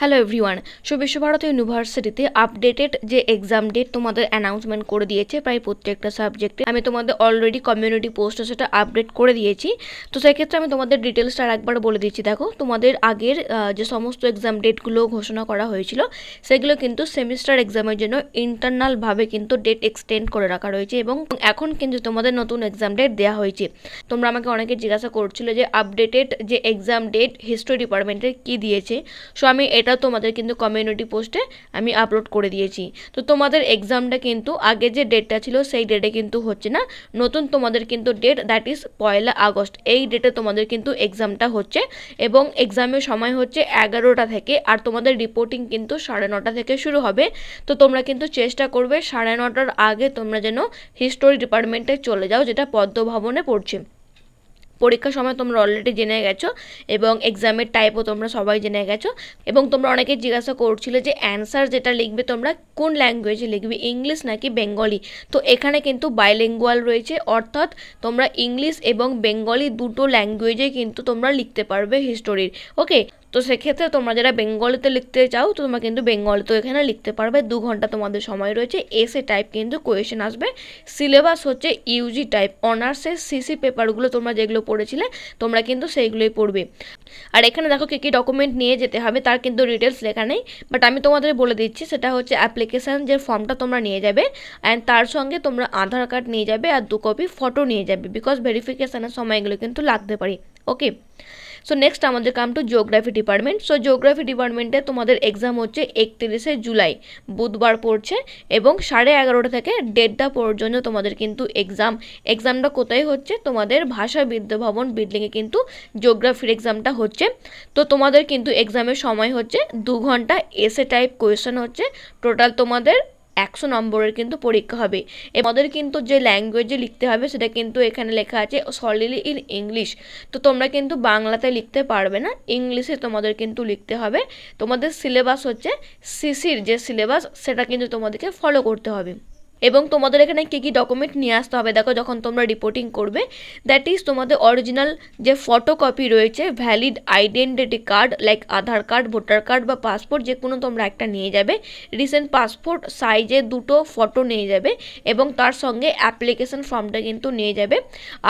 Hello everyone. Visva Bharati ইউনিভার্সিটিতে updated যে exam date তোমাদের অ্যানাউন্সমেন্ট করে দিয়েছে প্রায় প্রত্যেকটা সাবজেক্টে। আমি তোমাদের অলরেডি কমিউনিটি পোস্টে সেটা আপডেট করে দিয়েছি। তো সেক্ষেত্রে আমি তোমাদের ডিটেলসটা একবার বলে দিচ্ছি। দেখো, তোমাদের আগের যে সমস্ত এক্সাম ডেটগুলো ঘোষণা করা হয়েছিল সেগুলো কিন্তু সেমিস্টার এক্সামের জন্য ইন্টারনালভাবে কিন্তু ডেট এক্সটেন্ড করে রাখা রয়েছে এবং এখন কিন্তু তোমাদের নতুন এক্সাম ডেট দেওয়া হয়েছে। তোমরা আমাকে অনেকে জিজ্ঞাসা করছিল যে আপডেটেড যে এক্সাম ডেট হিস্ট্রি ডিপার্টমেন্টের কী দিয়েছে। সো আমি এটা তোমাদের কিন্তু কমিউনিটি পোস্টে আমি আপলোড করে দিয়েছি। তো তোমাদের এক্সামটা কিন্তু আগে যে ডেটটা ছিল সেই ডেটে কিন্তু হচ্ছে না, নতুন তোমাদের কিন্তু ডেট দ্যাট ইজ 1 আগস্ট, এই ডেটে তোমাদের কিন্তু এক্সামটা হচ্ছে এবং এক্সামের সময় হচ্ছে 11টা থেকে, আর তোমাদের রিপোর্টিং কিন্তু 9:30 থেকে শুরু হবে। তো তোমরা কিন্তু চেষ্টা করবে 9:30টার আগে তোমরা যেন হিস্টোরি ডিপার্টমেন্টে চলে যাও, যেটা পদ্মভবনে পড়ছে। পরীক্ষার সময় তোমরা অলরেডি জেনে গেছো এবং এক্সামের টাইপও তোমরা সবাই জেনে গেছো এবং তোমরা অনেকে জিজ্ঞাসা করছিলে যে অ্যান্সার যেটা লিখবে তোমরা কোন ল্যাঙ্গুয়েজে লিখবে, ইংলিশ নাকি বেঙ্গলি। তো এখানে কিন্তু বাইলিঙ্গুয়াল রয়েছে, অর্থাৎ তোমরা ইংলিশ এবং বেঙ্গলি দুটো ল্যাঙ্গুয়েজে কিন্তু তোমরা লিখতে পারবে হিস্টোরির। ওকে, তো সেক্ষেত্রে তোমরা যারা বেঙ্গলিতে লিখতে চাও তোমরা কিন্তু বেঙ্গলিতেও এখানে লিখতে পারবে। 2 ঘন্টা তোমাদের সময় রয়েছে। এসে টাইপ কিন্তু কোয়েশ্চেন আসবে। সিলেবাস হচ্ছে ইউজি টাইপ, অনার্সের সিসি পেপারগুলো তোমরা যেগুলো পড়েছিলে তোমরা কিন্তু সেইগুলোই পড়বে। আর এখানে দেখো কী কী ডকুমেন্ট নিয়ে যেতে হবে তার কিন্তু ডিটেলস লেখা নেই, বাট আমি তোমাদের বলে দিচ্ছি। সেটা হচ্ছে অ্যাপ্লিকেশান যে ফর্মটা তোমরা নিয়ে যাবে অ্যান্ড তার সঙ্গে তোমরা আধার কার্ড নিয়ে যাবে আর 2 কপি ফটো নিয়ে যাবে, বিকজ ভেরিফিকেশানের সময় এগুলো কিন্তু লাগতে পারে। ওকে, সো নেক্সট আমাদের come to geography department. So geography ডিপার্টমেন্টে তোমাদের এক্সাম হচ্ছে 31শে জুলাই বুধবার পড়ছে এবং 11:30 থেকে 1:30 পর্যন্ত তোমাদের কিন্তু এক্সামটা কোথায় হচ্ছে, তোমাদের ভাষা বিদ্যাভবন বিল্ডিংয়ে কিন্তু জিওগ্রাফির এক্সামটা হচ্ছে। তো তোমাদের কিন্তু এক্সামের সময় হচ্ছে 2 ঘন্টা, এসে টাইপ কোয়েশ্চেন হচ্ছে, টোটাল তোমাদের 100 নম্বরের কিন্তু পরীক্ষা হবে। আমাদের কিন্তু যে ল্যাঙ্গুয়েজে লিখতে হবে সেটা কিন্তু এখানে লেখা আছে সলিডলি ইন ইংলিশ। তো তোমরা কিন্তু বাংলাতে লিখতে পারবে না, ইংলিশে তোমাদের কিন্তু লিখতে হবে। তোমাদের সিলেবাস হচ্ছে সিসির যে সিলেবাস সেটা কিন্তু তোমাদেরকে ফলো করতে হবে এবং তোমাদের এখানে কী কী ডকুমেন্ট নিয়ে আসতে হবে দেখো যখন তোমরা রিপোর্টিং করবে। দ্যাট ইজ তোমাদের অরিজিনাল যে ফটোকপি রয়েছে, ভ্যালিড আইডেন্টিটি কার্ড লাইক আধার কার্ড, ভোটার কার্ড বা পাসপোর্ট, যে কোনো তোমরা একটা নিয়ে যাবে। রিসেন্ট পাসপোর্ট সাইজে 2টো ফটো নিয়ে যাবে এবং তার সঙ্গে অ্যাপ্লিকেশন ফর্মটা কিন্তু নিয়ে যাবে।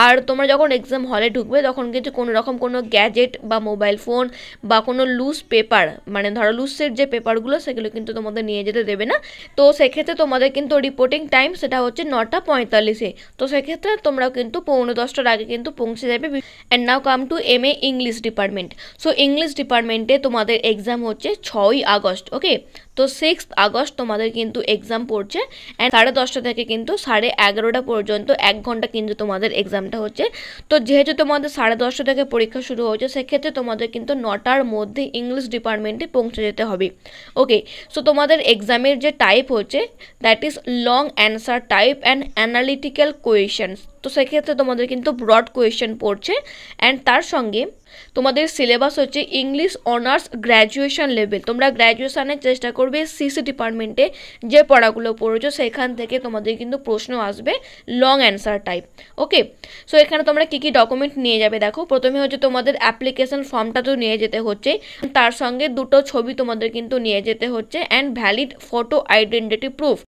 আর তোমরা যখন এক্সাম হলে ঢুকবে তখন কিন্তু কোনো রকম কোনো গ্যাজেট বা মোবাইল ফোন বা কোনো লুজ পেপার, মানে ধরো লুজের যে পেপারগুলো সেগুলো কিন্তু তোমাদের নিয়ে যেতে দেবে না। তো সেক্ষেত্রে তোমাদের কিন্তু রিপোর্টিং টাইম সেটা হচ্ছে 9:45-এ। তো সেক্ষেত্রে তোমরা কিন্তু 9:45টার আগে কিন্তু পৌঁছে যাবে। And now come to MA English department. So English ডিপার্টমেন্টে তোমাদের এক্সাম হচ্ছে 6 আগস্ট। ওকে, তো 6 আগস্ট তোমাদের কিন্তু এক্সাম পড়ছে অ্যান্ড 10:30 থেকে কিন্তু 11:30 পর্যন্ত 1 ঘন্টা কিন্তু তোমাদের এক্সামটা হচ্ছে। তো যেহেতু তোমাদের 10:30 থেকে পরীক্ষা শুরু হচ্ছে সেক্ষেত্রে তোমাদের কিন্তু 9টার মধ্যে ইংলিশ ডিপার্টমেন্টে পৌঁছে যেতে হবে। ওকে, সো তোমাদের এক্সামের যে টাইপ হচ্ছে that is long answer type and analytical questions. তো সেক্ষেত্রে তোমাদের কিন্তু ব্রড কোয়েশ্চেন পড়ছে অ্যান্ড তার সঙ্গে তোমাদের সিলেবাস হচ্ছে ইংলিশ অনার্স গ্র্যাজুয়েশন লেভেল। তোমরা গ্র্যাজুয়েশনের চেষ্টা করবে সিসি ডিপার্টমেন্টে যে পড়াগুলো পড়েছো সেখান থেকে তোমাদের কিন্তু প্রশ্ন আসবে লং অ্যান্সার টাইপ। ওকে, সো এখানে তোমরা কী কী ডকুমেন্ট নিয়ে যাবে দেখো। প্রথমে হচ্ছে তোমাদের অ্যাপ্লিকেশন ফর্মটা তো নিয়ে যেতে হচ্ছে, তার সঙ্গে 2টো ছবি তোমাদের কিন্তু নিয়ে যেতে হচ্ছে and valid photo identity proof.